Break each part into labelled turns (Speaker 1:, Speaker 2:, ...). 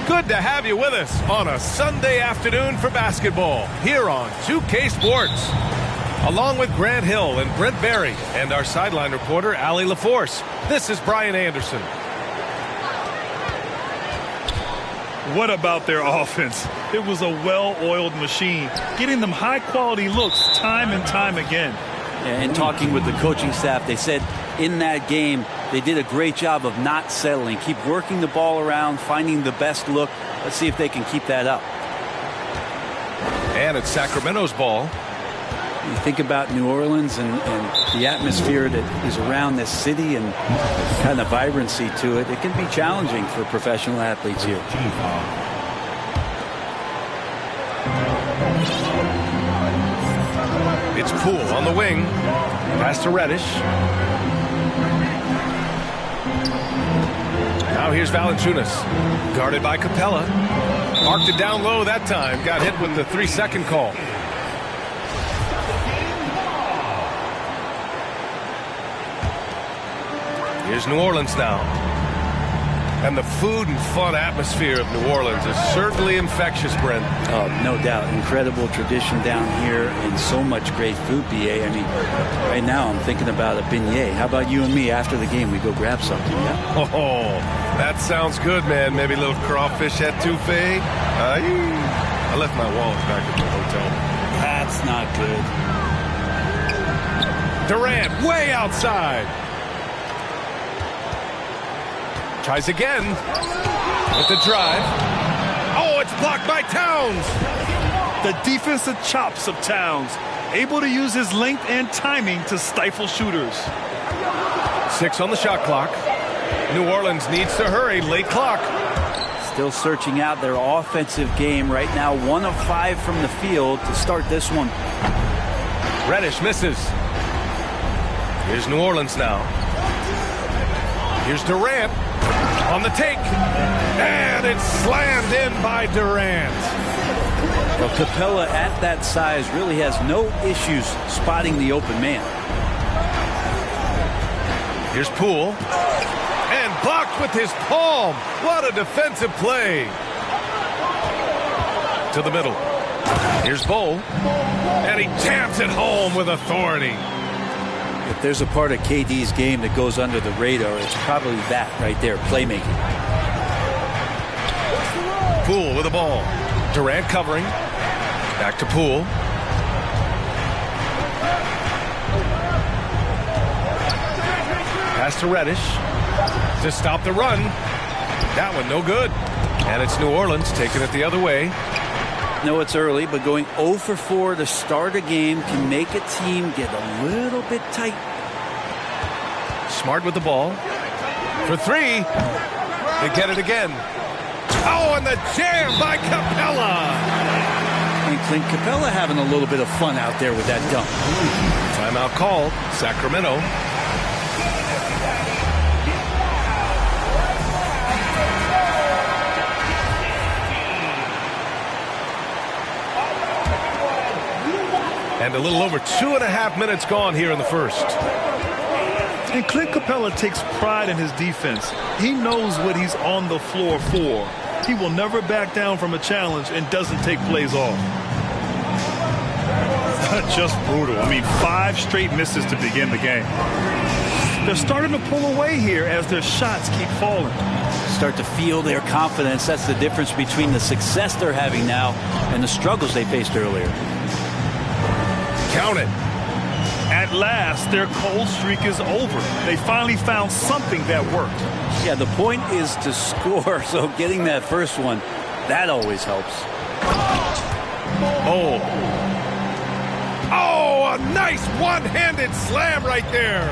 Speaker 1: Good to have you with us on a Sunday afternoon for basketball here on 2K Sports. Along with Grant Hill and Brent Berry and our sideline reporter, Allie LaForce, this is Brian Anderson.
Speaker 2: What about their offense? It was a well-oiled machine, getting them high-quality looks time and time again.
Speaker 3: And talking with the coaching staff, they said in that game they did a great job of not settling. Keep working the ball around, finding the best look. Let's see if they can keep that up.
Speaker 1: And it's Sacramento's ball.
Speaker 3: You think about New Orleans and the atmosphere that is around this city and kind of vibrancy to it. It can be challenging for professional athletes here.
Speaker 1: It's Poole on the wing. Pass to Reddish. Now here's Valanciunas. Guarded by Capella. Marked it down low that time. Got hit with the 3-second call. Here's New Orleans now. And the food and fun atmosphere of New Orleans is certainly infectious, Brent.
Speaker 3: Oh, no doubt. Incredible tradition down here and so much great food, B.A. I mean, right now I'm thinking about a beignet. How about you and me after the game? We go grab something, yeah?
Speaker 1: Oh, that sounds good, man. Maybe a little crawfish etouffee. I left my wallet back at the hotel.
Speaker 3: That's not good.
Speaker 1: Durant way outside. Tries again with the drive. Oh, it's blocked by Towns.
Speaker 2: The defensive chops of Towns, able to use his length and timing to stifle shooters.
Speaker 1: 6 on the shot clock. New Orleans needs to hurry. Late clock.
Speaker 3: Still searching out their offensive game right now. 1 of 5 from the field to start this one.
Speaker 1: Reddish misses. Here's New Orleans now. Here's Durant. On the take, and it's slammed in by Durant.
Speaker 3: Well, Capella at that size really has no issues spotting the open man.
Speaker 1: Here's Poole, and blocked with his palm. What a defensive play. To the middle. Here's Bowl, and he jams it home with authority.
Speaker 3: If there's a part of KD's game that goes under the radar, it's probably that right there, playmaking.
Speaker 1: Poole with the ball. Durant covering. Back to Poole. Pass to Reddish to stop the run. That one no good. And it's New Orleans taking it the other way.
Speaker 3: No, it's early, but going 0 for 4 to start a game can make a team get a little bit tight.
Speaker 1: Smart with the ball. For 3. They get it again. Oh, and the jam by Capella.
Speaker 3: And Clint Capella having a little bit of fun out there with that dunk.
Speaker 1: Timeout called. Sacramento. And a little over 2.5 minutes gone here in the first.
Speaker 2: And Clint Capella takes pride in his defense. He knows what he's on the floor for. He will never back down from a challenge and doesn't take plays off. Just brutal. I mean, 5 straight misses to begin the game. They're starting to pull away here as their shots keep falling.
Speaker 3: Start to feel their confidence. That's the difference between the success they're having now and the struggles they faced earlier.
Speaker 1: Count it.
Speaker 2: At last, their cold streak is over. They finally found something that worked.
Speaker 3: Yeah, the point is to score, so getting that first one, that always helps.
Speaker 1: Oh. Oh, a nice one-handed slam right there.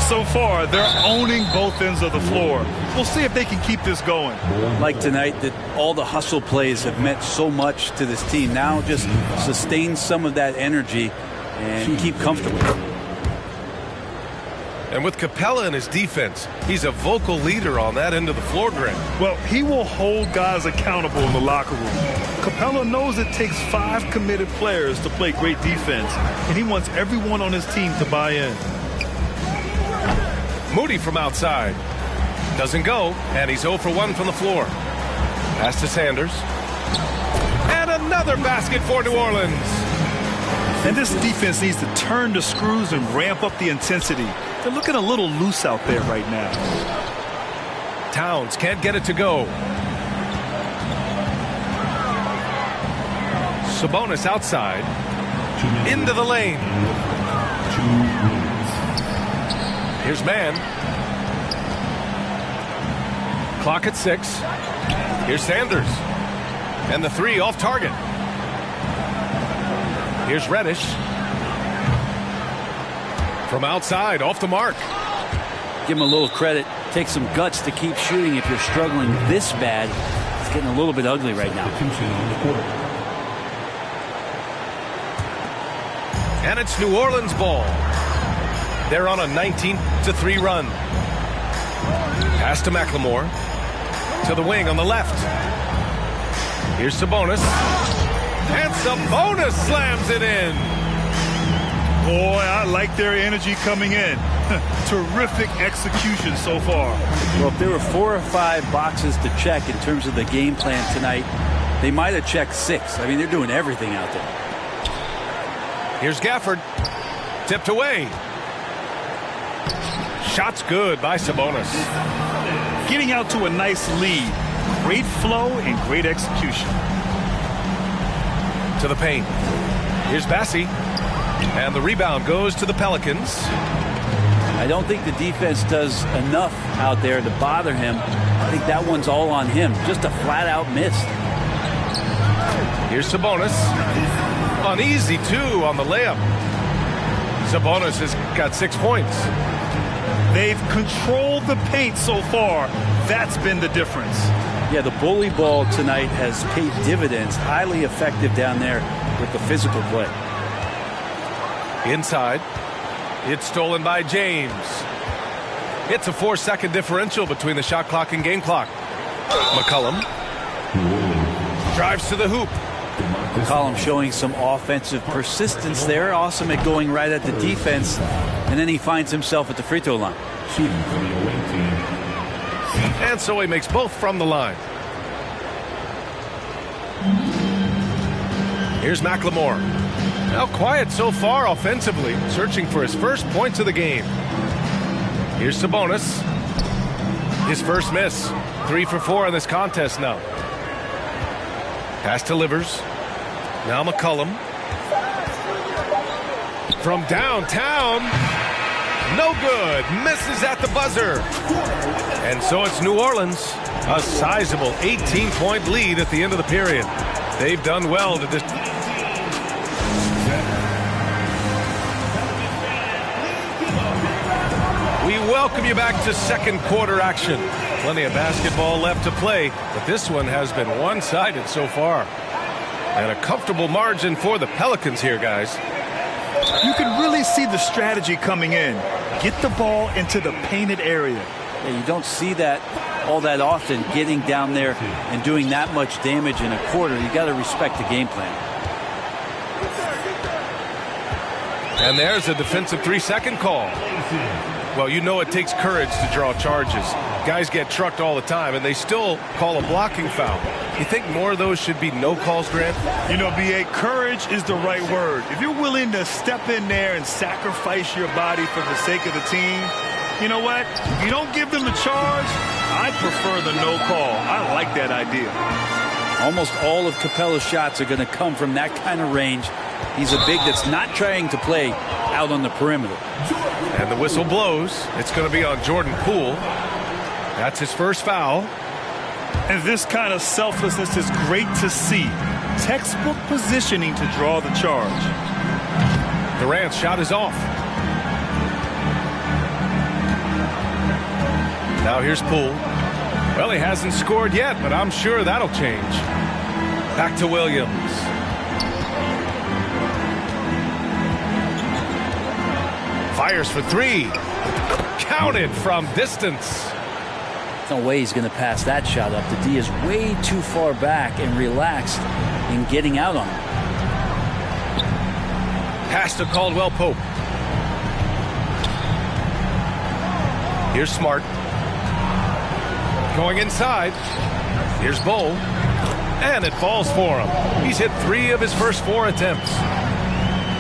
Speaker 2: So far, they're owning both ends of the floor. We'll see if they can keep this going.
Speaker 3: Like tonight, that all the hustle plays have meant so much to this team. Now just sustain some of that energy and keep comfortable.
Speaker 1: And with Capella in his defense, he's a vocal leader on that end of the floor, Grant.
Speaker 2: Well, he will hold guys accountable in the locker room. Capella knows it takes 5 committed players to play great defense, and he wants everyone on his team to buy in.
Speaker 1: Moody from outside. Doesn't go, and he's 0 for 1 from the floor. Pass to Sanders. And another basket for New Orleans.
Speaker 2: And this defense needs to turn the screws and ramp up the intensity. They're looking a little loose out there right now.
Speaker 1: Towns can't get it to go. Sabonis outside. Into the lane. Here's man. Clock at 6. Here's Sanders. And the 3 off target. Here's Reddish. From outside, off the mark.
Speaker 3: Give him a little credit. Take some guts to keep shooting if you're struggling this bad. It's getting a little bit ugly right now.
Speaker 1: And it's New Orleans ball. They're on a 19-3 run. Pass to McLemore. To the wing on the left. Here's Sabonis. And Sabonis slams it in.
Speaker 2: Boy, I like their energy coming in. Terrific execution so far.
Speaker 3: Well, if there were 4 or 5 boxes to check in terms of the game plan tonight, they might have checked 6. I mean, they're doing everything out there.
Speaker 1: Here's Gafford. Tipped away. Shot's good by Sabonis.
Speaker 2: Getting out to a nice lead. Great flow and great execution.
Speaker 1: To the paint. Here's Bassey. And the rebound goes to the Pelicans.
Speaker 3: I don't think the defense does enough out there to bother him. I think that one's all on him. Just a flat-out miss.
Speaker 1: Here's Sabonis. Uneasy, too, on the layup. Sabonis has got 6 points.
Speaker 2: They've controlled the paint so far. That's been the difference.
Speaker 3: Yeah, the bully ball tonight has paid dividends. Highly effective down there with the physical play.
Speaker 1: Inside. It's stolen by James. It's a 4-second differential between the shot clock and game clock. McCollum drives to the hoop.
Speaker 3: McCollum showing some offensive persistence there. Awesome at going right at the defense. And then he finds himself at the free throw line.
Speaker 1: And so he makes both from the line. Here's McLemore. Now quiet so far offensively, searching for his first points of the game. Here's Sabonis. His first miss. 3 for 4 in this contest now. Pass to Livers. Now McCollum. From downtown. No good. Misses at the buzzer. And so it's New Orleans. A sizable 18-point lead at the end of the period. They've done well to this. We welcome you back to second quarter action. Plenty of basketball left to play, but this one has been one-sided so far. And a comfortable margin for the Pelicans here, guys.
Speaker 2: You can really see the strategy coming in. Get the ball into the painted area.
Speaker 3: Yeah, you don't see that all that often, getting down there and doing that much damage in a quarter. You got to respect the game plan.
Speaker 1: And there's a defensive 3-second call. Well, you know it takes courage to draw charges. Guys get trucked all the time, and they still call a blocking foul. You think more of those should be no calls, Grant?
Speaker 2: You know, B.A., courage is the right word. If you're willing to step in there and sacrifice your body for the sake of the team, you know what? If you don't give them the charge, I prefer the no call. I like that idea.
Speaker 3: Almost all of Capella's shots are going to come from that kind of range. He's a big that's not trying to play out on the perimeter.
Speaker 1: And the whistle blows. It's going to be on Jordan Poole. That's his first foul.
Speaker 2: And this kind of selflessness is great to see. Textbook positioning to draw the charge.
Speaker 1: Durant's shot is off. Now here's Poole. Well, he hasn't scored yet, but I'm sure that'll change. Back to Williams. Fires for 3. Counted from distance.
Speaker 3: No way he's going to pass that shot up. The D is way too far back and relaxed in getting out on him.
Speaker 1: Pass to Caldwell Pope. Here's Smart. Going inside. Here's Bull. And it falls for him. He's hit 3 of his first 4 attempts.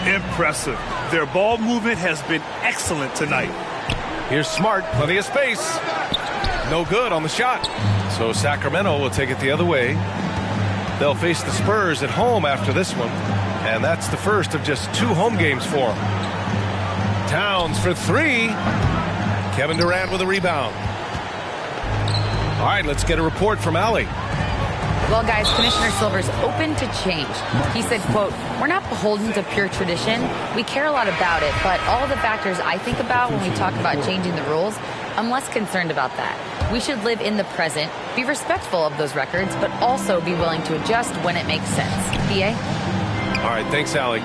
Speaker 2: Impressive. Their ball movement has been excellent tonight.
Speaker 1: Here's Smart. Plenty of space. No good on the shot. So Sacramento will take it the other way. They'll face the Spurs at home after this one. And that's the first of just 2 home games for them. Towns for 3. Kevin Durant with a rebound. All right, let's get a report from Allie.
Speaker 4: Well, guys, Commissioner Silver's open to change. He said, quote, "We're not beholden to pure tradition. We care a lot about it, but all the factors I think about when we talk about changing the rules, I'm less concerned about that. We should live in the present, be respectful of those records, but also be willing to adjust when it makes sense." BA?
Speaker 1: All right, thanks, Allie.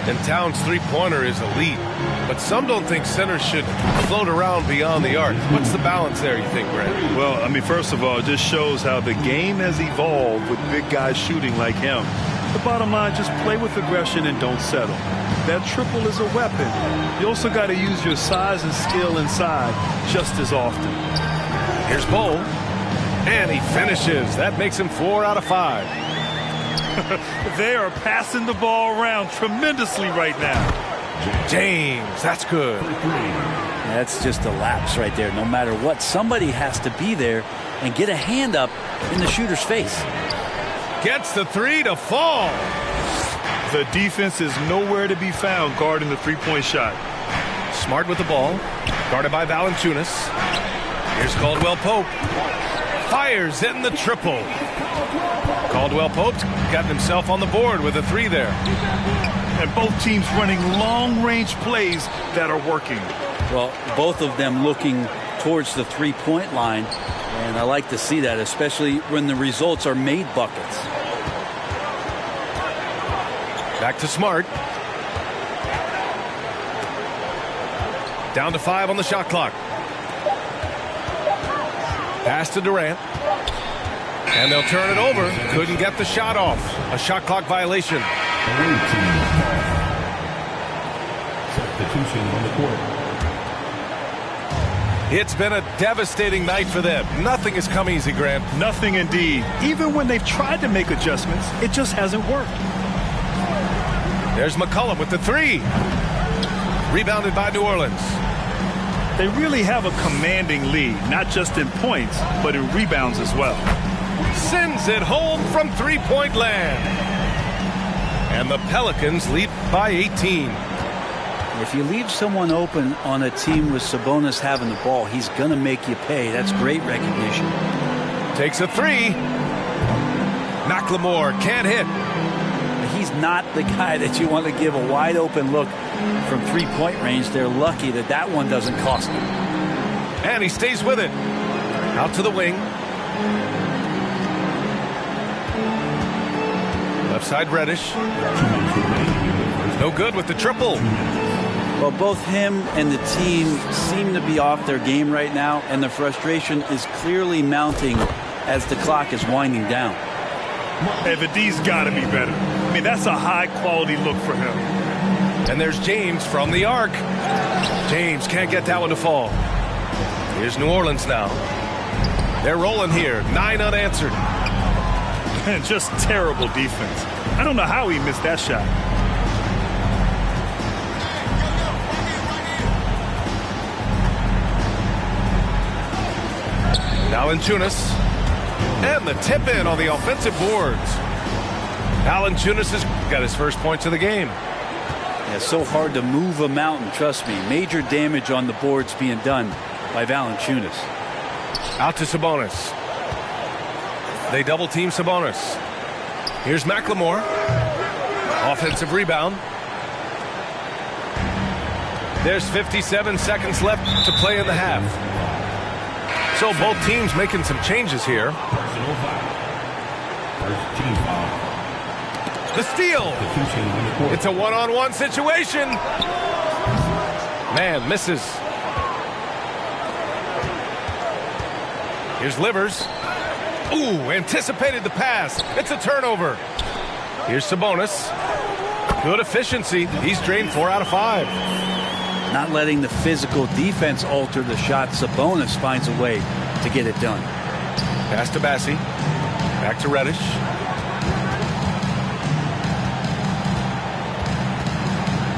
Speaker 1: And Towns' three-pointer is elite, but some don't think centers should float around beyond the arc. What's the balance there, you think, Brad?
Speaker 2: Well, I mean, first of all, it just shows how the game has evolved with big guys shooting like him. The bottom line, just play with aggression and don't settle. That triple is a weapon. You also got to use your size and skill inside just as often.
Speaker 1: Here's Bull, and he finishes. That makes him 4 out of 5.
Speaker 2: They are passing the ball around tremendously right now.
Speaker 1: James, that's good.
Speaker 3: That's just a lapse right there. No matter what, somebody has to be there and get a hand up in the shooter's face.
Speaker 1: Gets the 3 to fall.
Speaker 2: The defense is nowhere to be found guarding the three-point shot.
Speaker 1: Smart with the ball, guarded by Valanciunas. Here's Caldwell Pope. Fires in the triple. Caldwell Pope's gotten himself on the board with a 3 there.
Speaker 2: And both teams running long-range plays that are working.
Speaker 3: Well, both of them looking towards the three-point line, and I like to see that, especially when the results are made buckets.
Speaker 1: Back to Smart. Down to 5 on the shot clock. Pass to Durant. And they'll turn it over. Couldn't get the shot off. A shot clock violation.
Speaker 5: Substitution on the court.
Speaker 1: It's been a devastating night for them. Nothing has come easy, Grant.
Speaker 2: Nothing indeed. Even when they've tried to make adjustments, it just hasn't worked.
Speaker 1: There's McCollum with the 3. Rebounded by New Orleans.
Speaker 2: They really have a commanding lead, not just in points, but in rebounds as well.
Speaker 1: Sends it home from three-point land. And the Pelicans lead by 18.
Speaker 3: If you leave someone open on a team with Sabonis having the ball, he's going to make you pay. That's great recognition.
Speaker 1: Takes a 3. McLemore can't hit.
Speaker 3: He's not the guy that you want to give a wide open look from three-point range. They're lucky that that one doesn't cost them.
Speaker 1: And he stays with it. Out to the wing. Left side Reddish. No good with the triple.
Speaker 3: Well, both him and the team seem to be off their game right now, and the frustration is clearly mounting as the clock is winding down.
Speaker 2: Hey, but D's got to be better. I mean, that's a high-quality look for him.
Speaker 1: And there's James from the arc. James can't get that one to fall. Here's New Orleans now. They're rolling here. 9 unanswered.
Speaker 2: And just terrible defense. I don't know how he missed that shot.
Speaker 1: Valanciunas. And the tip in on the offensive boards. Valanciunas has got his first points of the game.
Speaker 3: Yeah, so hard to move a mountain, trust me. Major damage on the boards being done by Valanciunas.
Speaker 1: Out to Sabonis. They double team Sabonis. Here's McLemore. Offensive rebound. There's 57 seconds left to play in the half. So both teams making some changes here.
Speaker 5: Personal foul. First team foul.
Speaker 1: The steal.
Speaker 5: Substitution on the court.
Speaker 1: It's a one-on-one situation. Man misses. Here's Livers. Ooh, anticipated the pass. It's a turnover. Here's Sabonis. Good efficiency. He's drained 4 out of 5.
Speaker 3: Not letting the physical defense alter the shot. Sabonis finds a way to get it done.
Speaker 1: Pass to Bassi. Back to Reddish.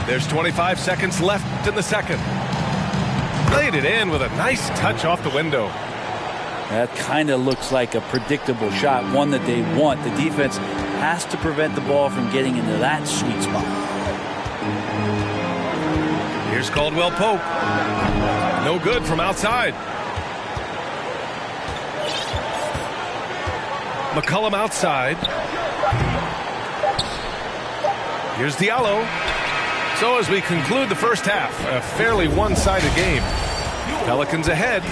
Speaker 1: There's 25 seconds left in the second. Played it in with a nice touch off the window.
Speaker 3: That kind of looks like a predictable shot, one that they want. The defense has to prevent the ball from getting into that sweet spot.
Speaker 1: Here's Caldwell Pope. No good from outside. McCollum outside. Here's Diallo. So as we conclude the first half, a fairly one-sided game. Pelicans ahead,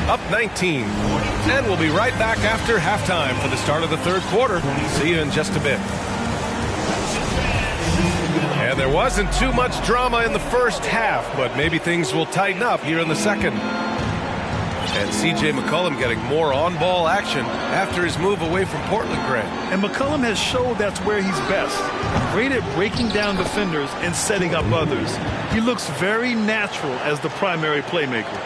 Speaker 1: up 19. And we'll be right back after halftime for the start of the third quarter. See you in just a bit. And there wasn't too much drama in the first half, but maybe things will tighten up here in the second. And C.J. McCollum getting more on-ball action after his move away from Portland, Grant.
Speaker 2: And McCollum has showed that's where he's best. Great at breaking down defenders and setting up others. He looks very natural as the primary playmaker.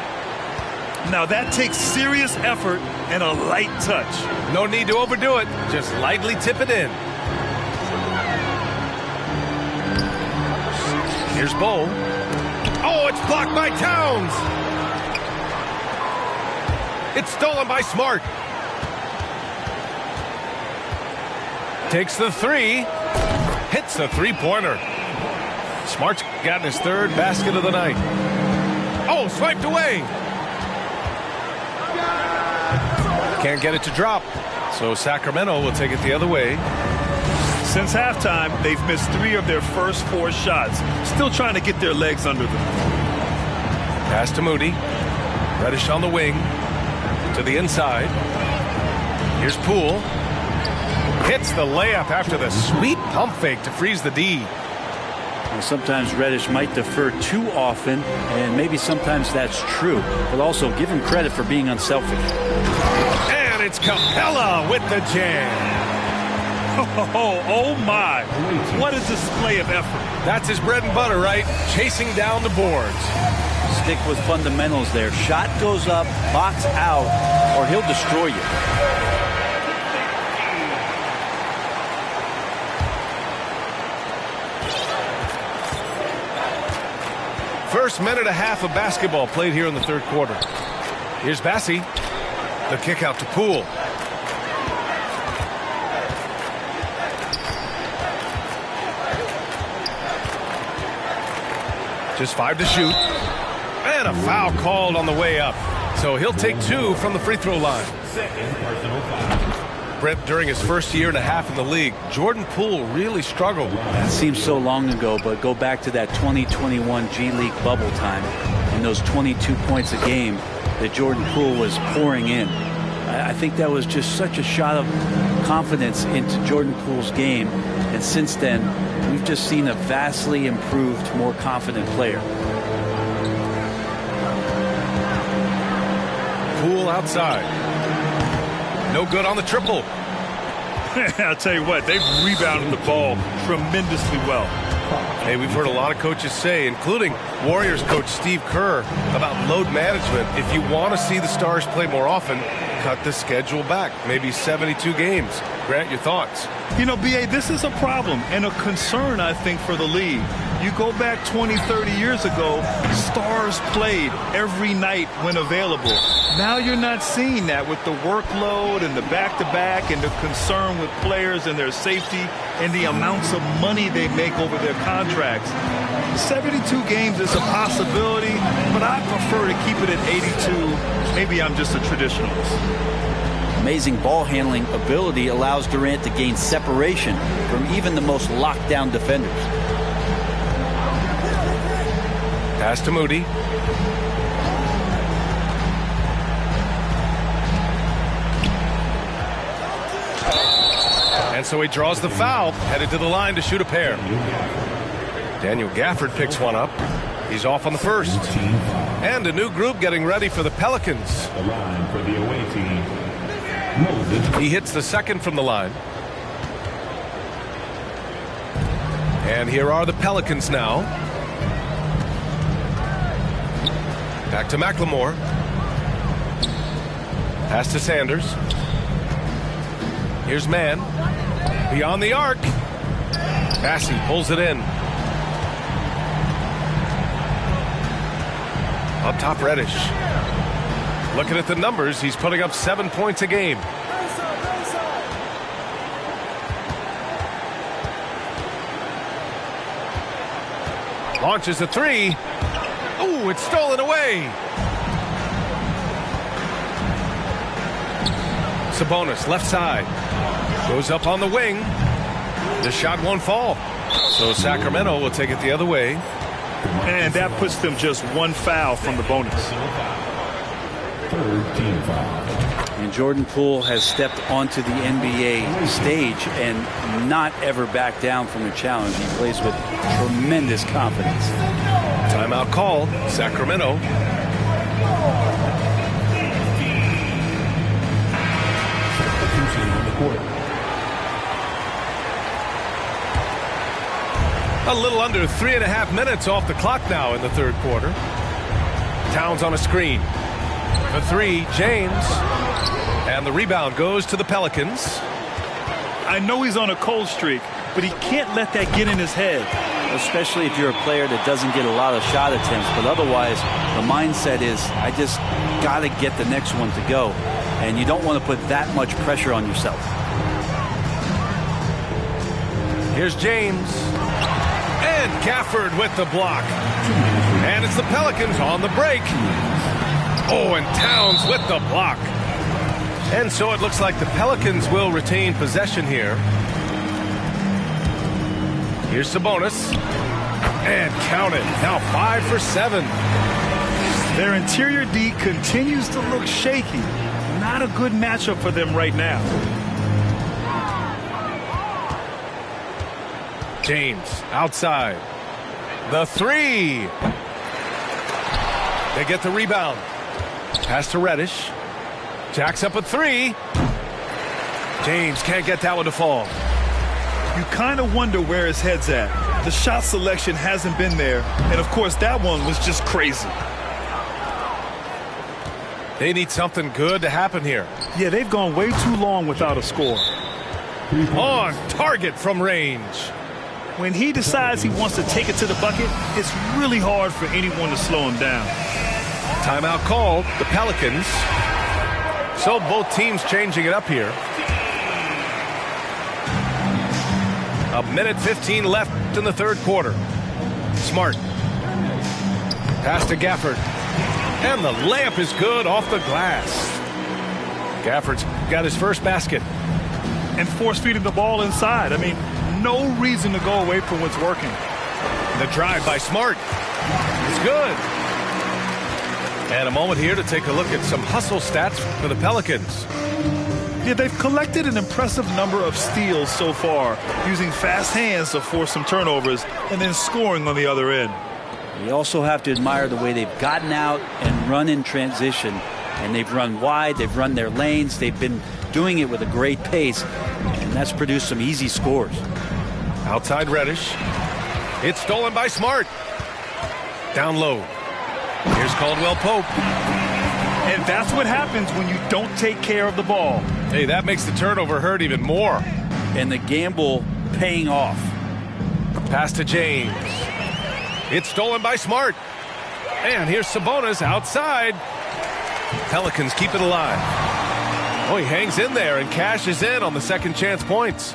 Speaker 2: Now that takes serious effort and a light touch.
Speaker 1: No need to overdo it. Just lightly tip it in. Here's Bowl. Oh, it's blocked by Towns. It's stolen by Smart. Takes the three. Hits a three-pointer. Smart's gotten his third basket of the night. Oh, swiped away. Can't get it to drop. So Sacramento will take it the other way.
Speaker 2: Since halftime, they've missed 3 of their first 4 shots. Still trying to get their legs under them.
Speaker 1: Pass to Moody. Reddish on the wing. To the inside. Here's Poole. Hits the layup after the sweet pump fake to freeze the D.
Speaker 3: Well, sometimes Reddish might defer too often, and maybe sometimes that's true. But also give him credit for being unselfish.
Speaker 1: And it's Capella with the jam.
Speaker 2: Oh my. What a display of effort.
Speaker 1: That's his bread and butter, right? Chasing down the boards.
Speaker 3: Stick with fundamentals there. Shot goes up, box out, or he'll destroy you.
Speaker 1: First minute and a half of basketball played here in the third quarter. Here's Bassi. The kick out to Poole. Just 5 to shoot. And a foul called on the way up. So he'll take 2 from the free throw line. Brent, during his first year and a half in the league, Jordan Poole really struggled.
Speaker 3: That seems so long ago, but go back to that 2021 G League bubble time and those 22 points a game that Jordan Poole was pouring in. I think that was just such a shot of confidence into Jordan Poole's game. And since then, we've just seen a vastly improved, more confident player.
Speaker 1: Poole outside. No good on the triple.
Speaker 2: I'll tell you what, they've rebounded the ball tremendously well.
Speaker 1: Hey, we've heard a lot of coaches say, including Warriors coach Steve Kerr, about load management. If you want to see the Stars play more often, cut the schedule back. Maybe 72 games. Grant, your thoughts?
Speaker 2: You know, B.A., this is a problem and a concern, I think, for the league. You go back 20, 30 years ago, Stars played every night when available. Now you're not seeing that with the workload and the back-to-back and the concern with players and their safety and the amounts of money they make over their contracts. 72 games is a possibility, but I prefer to keep it at 82. Maybe I'm just a traditionalist.
Speaker 3: Amazing ball handling ability allows Durant to gain separation from even the most locked down defenders.
Speaker 1: Pass to Moody. And so he draws the foul, headed to the line to shoot a pair. Daniel Gafford picks one up. He's off on the first. And a new group getting ready for the Pelicans.
Speaker 5: The line for the away team.
Speaker 1: He hits the second from the line. And here are the Pelicans now. Back to McLemore. Pass to Sanders. Here's Mann. Beyond the arc. Massey pulls it in. Up top, Reddish. Looking at the numbers, he's putting up 7 points a game. Launches a three. Ooh, it's stolen away. Sabonis, left side. Goes up on the wing. The shot won't fall. So Sacramento will take it the other way.
Speaker 2: And that puts them just one foul from the bonus.
Speaker 5: Third team foul.
Speaker 3: And Jordan Poole has stepped onto the NBA stage and not ever backed down from a challenge. He plays with tremendous confidence.
Speaker 1: Timeout called. Sacramento.
Speaker 5: Substitution on the court.
Speaker 1: A little under 3.5 minutes off the clock now in the third quarter. Towns on a screen. For three, James. And the rebound goes to the Pelicans.
Speaker 2: I know he's on a cold streak, but he can't let that get in his head.
Speaker 3: Especially if you're a player that doesn't get a lot of shot attempts. But otherwise, the mindset is, I just got to get the next one to go. And you don't want to put that much pressure on yourself.
Speaker 1: Here's James. And Gafford with the block. And it's the Pelicans on the break. Oh, and Towns with the block. And so it looks like the Pelicans will retain possession here. Here's Sabonis. And count it. Now 5 for 7.
Speaker 2: Their interior D continues to look shaky. Not a good matchup for them right now.
Speaker 1: James outside. The three. They get the rebound. Pass to Reddish. Jacks up a three. James can't get that one to fall.
Speaker 2: You kind of wonder where his head's at. The shot selection hasn't been there. And, of course, that one was just crazy.
Speaker 1: They need something good to happen here.
Speaker 2: Yeah, they've gone way too long without a score.
Speaker 1: On target from range.
Speaker 2: When he decides he wants to take it to the bucket, it's really hard for anyone to slow him down.
Speaker 1: Timeout called. The Pelicans. So both teams changing it up here. A minute 15 left in the third quarter. Smart. Pass to Gafford. And the layup is good off the glass. Gafford's got his first basket.
Speaker 2: And force-feeding the ball inside. I mean, no reason to go away from what's working.
Speaker 1: The drive by Smart is good. And a moment here to take a look at some hustle stats for the Pelicans.
Speaker 2: Yeah, they've collected an impressive number of steals so far, using fast hands to force some turnovers and then scoring on the other end.
Speaker 3: You also have to admire the way they've gotten out and run in transition. And they've run wide, they've run their lanes, they've been doing it with a great pace, and that's produced some easy scores.
Speaker 1: Outside Reddish. It's stolen by Smart. Down low. Here's Caldwell Pope.
Speaker 2: And that's what happens when you don't take care of the ball.
Speaker 1: Hey, that makes the turnover hurt even more.
Speaker 3: And the gamble paying off.
Speaker 1: Pass to James. It's stolen by Smart. And here's Sabonis outside. Pelicans keep it alive. Oh, he hangs in there and cashes in on the second chance points.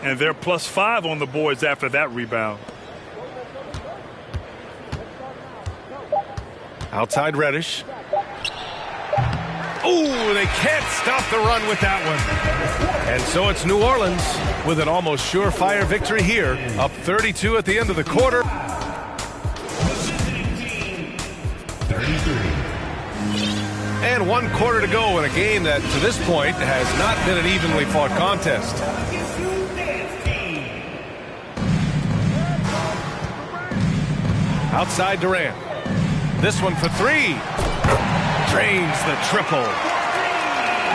Speaker 2: And they're +5 on the boards after that rebound.
Speaker 1: Outside Reddish. Ooh, they can't stop the run with that one. And so it's New Orleans with an almost surefire victory here. Up 32 at the end of the quarter.
Speaker 5: 33.
Speaker 1: And 1 quarter to go in a game that, to this point, has not been an evenly fought contest. Outside Durant. This one for three. Drains the triple.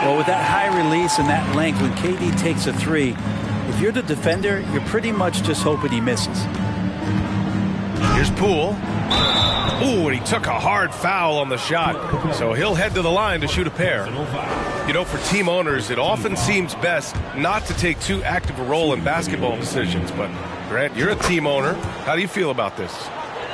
Speaker 3: Well, with that high release and that length, when KD takes a three, if you're the defender, you're pretty much just hoping he misses.
Speaker 1: Here's Poole. Ooh, and he took a hard foul on the shot. So he'll head to the line to shoot a pair. You know, for team owners, it often seems best not to take too active a role in basketball decisions. But, Grant, you're a team owner. How do you feel about this?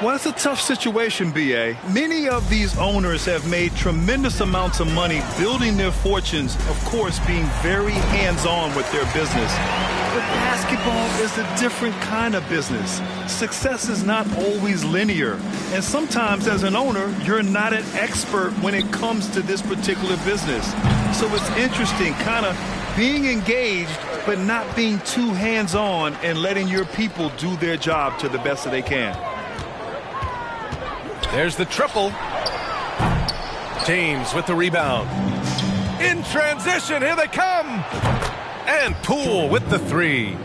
Speaker 2: Well, it's a tough situation, B.A. Many of these owners have made tremendous amounts of money building their fortunes, of course, being very hands-on with their business. But basketball is a different kind of business. Success is not always linear. And sometimes, as an owner, you're not an expert when it comes to this particular business. So it's interesting, kind of being engaged, but not being too hands-on and letting your people do their job to the best that they can.
Speaker 1: There's the triple. James with the rebound. In transition, here they come. And Poole with the three.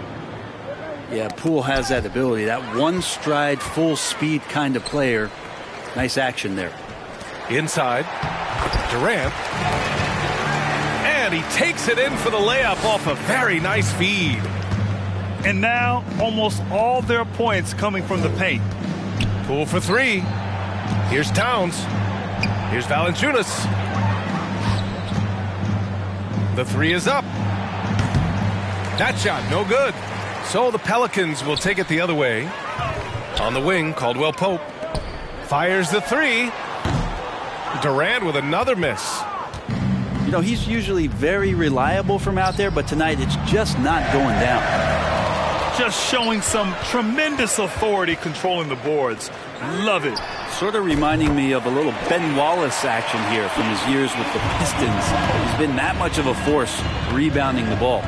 Speaker 3: Yeah, Poole has that ability, that one stride, full speed kind of player. Nice action there.
Speaker 1: Inside, Durant. And he takes it in for the layup off a very nice feed.
Speaker 2: And now, almost all their points coming from the paint.
Speaker 1: Poole for three. Here's Towns. Here's Valanciunas. The three is up. That shot, no good. So the Pelicans will take it the other way. On the wing, Caldwell Pope fires the three. Durant with another miss.
Speaker 3: You know, he's usually very reliable from out there, but tonight it's just not going down.
Speaker 2: Just showing some tremendous authority controlling the boards. Love it.
Speaker 3: Sort of reminding me of a little Ben Wallace action here from his years with the Pistons. He's been that much of a force rebounding the ball.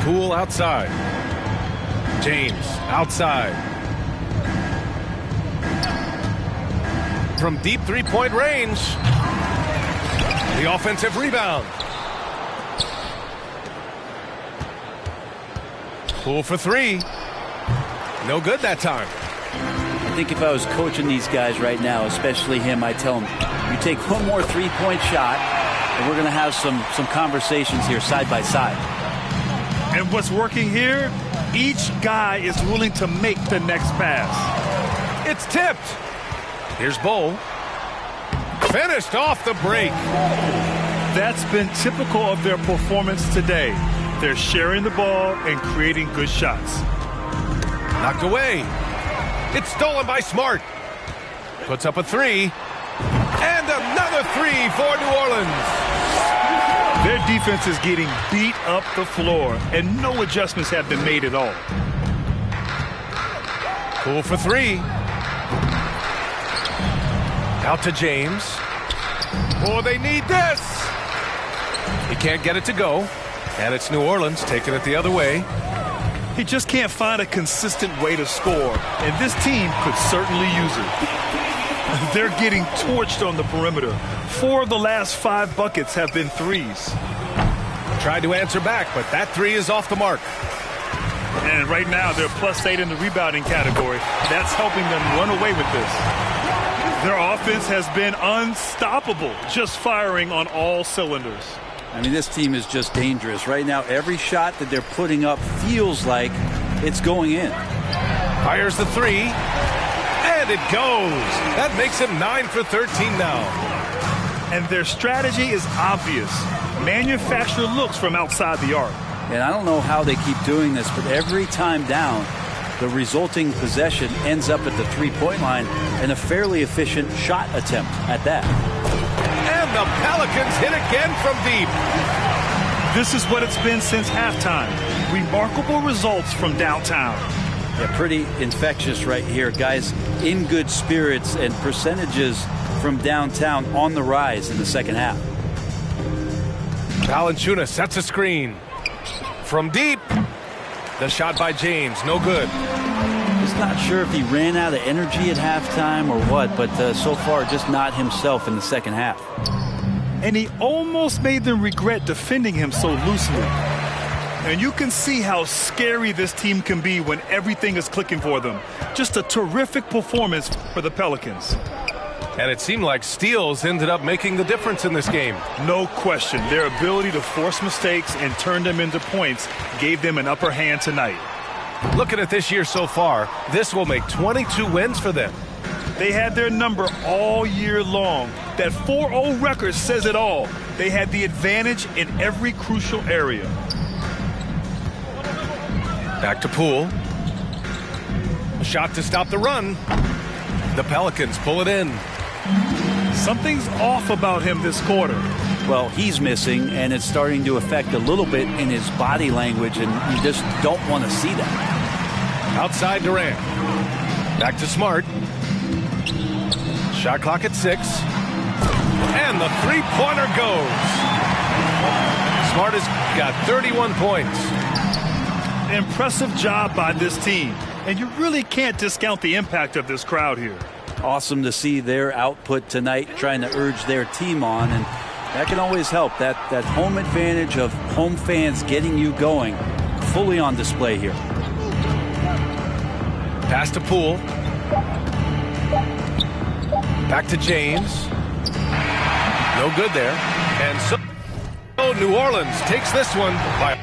Speaker 1: Poole outside. James outside. From deep three-point range. The offensive rebound. Poole for three. No good that time.
Speaker 3: I think if I was coaching these guys right now, especially him, I'd tell him, you take one more three-point shot, and we're going to have some conversations here side by side.
Speaker 2: And what's working here, each guy is willing to make the next pass.
Speaker 1: It's tipped. Here's Bowl. Finished off the break.
Speaker 2: That's been typical of their performance today. They're sharing the ball and creating good shots.
Speaker 1: Knocked away. It's stolen by Smart. Puts up a three. And another three for New Orleans.
Speaker 2: Their defense is getting beat up the floor, and no adjustments have been made at all.
Speaker 1: Poole for three. Out to James. Oh, they need this. He can't get it to go. And it's New Orleans taking it the other way.
Speaker 2: He just can't find a consistent way to score, and this team could certainly use it. They're getting torched on the perimeter. 4 of the last 5 buckets have been threes.
Speaker 1: Tried to answer back, but that three is off the mark.
Speaker 2: And right now, they're +8 in the rebounding category. That's helping them run away with this. Their offense has been unstoppable, just firing on all cylinders.
Speaker 3: I mean, this team is just dangerous. Right now, every shot that they're putting up feels like it's going in.
Speaker 1: Fires the three. And it goes. That makes him 9 for 13 now.
Speaker 2: And their strategy is obvious. Manufacture looks from outside the arc.
Speaker 3: And I don't know how they keep doing this, but every time down, the resulting possession ends up at the three-point line and a fairly efficient shot attempt at that.
Speaker 1: And the Pelicans hit again from deep.
Speaker 2: This is what it's been since halftime. Remarkable results from downtown.
Speaker 3: Yeah, pretty infectious right here. Guys in good spirits and percentages from downtown on the rise in the second half.
Speaker 1: Valanciunas sets a screen. From deep. The shot by James, no good.
Speaker 3: Just not sure if he ran out of energy at halftime or what, but so far just not himself in the second half.
Speaker 2: And he almost made them regret defending him so loosely. And you can see how scary this team can be when everything is clicking for them. Just a terrific performance for the Pelicans.
Speaker 1: And it seemed like steals ended up making the difference in this game.
Speaker 2: No question. Their ability to force mistakes and turn them into points gave them an upper hand tonight.
Speaker 1: Looking at this year so far, this will make 22 wins for them.
Speaker 2: They had their number all year long. That 4-0 record says it all. They had the advantage in every crucial area.
Speaker 1: Back to Poole. A shot to stop the run. The Pelicans pull it in.
Speaker 2: Something's off about him this quarter.
Speaker 3: Well, he's missing, and it's starting to affect a little bit in his body language, and you just don't want to see that.
Speaker 1: Outside Durant. Back to Smart. Shot clock at 6. And the three-pointer goes. Smart has got 31 points.
Speaker 2: Impressive job by this team. And you really can't discount the impact of this crowd here.
Speaker 3: Awesome to see their output tonight, trying to urge their team on, and that can always help. That home advantage of home fans getting you going, fully on display here.
Speaker 1: Pass to Poole. Back to James. No good there. And so New Orleans takes this one by